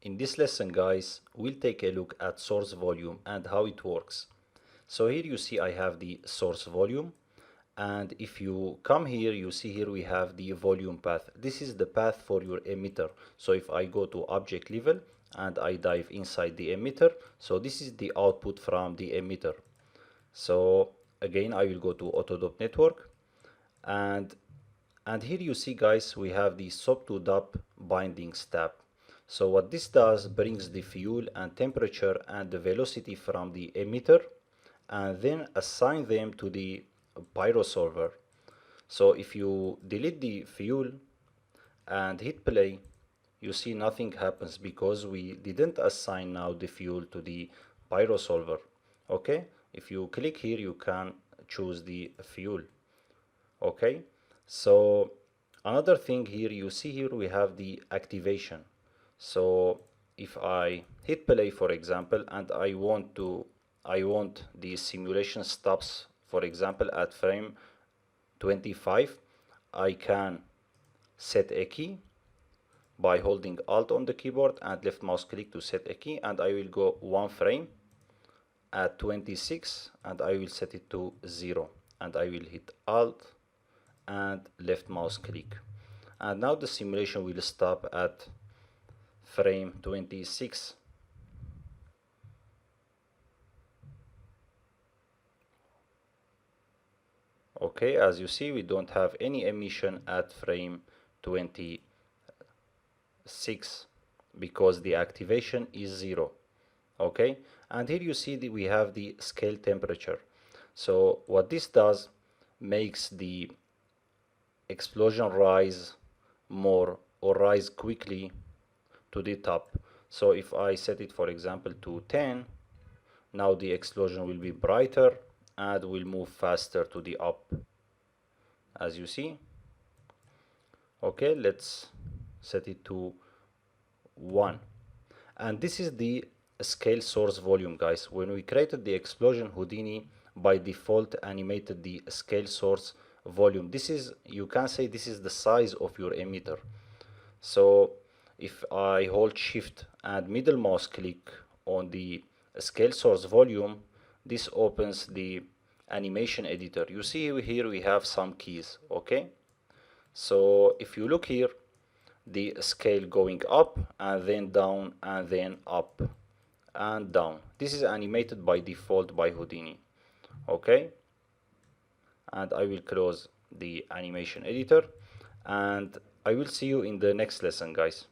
In this lesson, guys, we'll take a look at source volume and how it works. So here you see I have the source volume, and if you come here, you see here we have the volume path. This is the path for your emitter. So if I go to object level and I dive inside the emitter, so this is the output from the emitter. So again, I will go to Autodop network, and here you see, guys, we have the SOP to DOP bindings tab. So what this does, brings the fuel and temperature and the velocity from the emitter and then assign them to the pyro solver. So if you delete the fuel and hit play, you see nothing happens because we didn't assign now the fuel to the pyro solver. Okay, if you click here, you can choose the fuel. Okay, so another thing here, you see here we have the activation. So if I hit play, for example, and I want the simulation stops, for example, at frame 25, I can set a key by holding Alt on the keyboard and left mouse click to set a key, and I will go one frame at 26 and I will set it to 0, and I will hit Alt and left mouse click, and now the simulation will stop at frame 26. Okay, as you see, we don't have any emission at frame 26 because the activation is 0. Okay, and here you see that we have the scale temperature. So what this does, makes the explosion rise more or rise quickly to the top. So if I set it, for example, to 10, now the explosion will be brighter and will move faster to the up, as you see. Okay, let's set it to 1, and this is the scale source volume, guys. When we created the explosion, Houdini by default animated the scale source volume. This is, you can say, this is the size of your emitter. So if I hold shift and middle mouse click on the scale source volume, this opens the animation editor. You see here we have some keys. Okay, so if you look here, the scale going up and then down and then up and down. This is animated by default by Houdini. Okay, and I will close the animation editor, and I will see you in the next lesson, guys.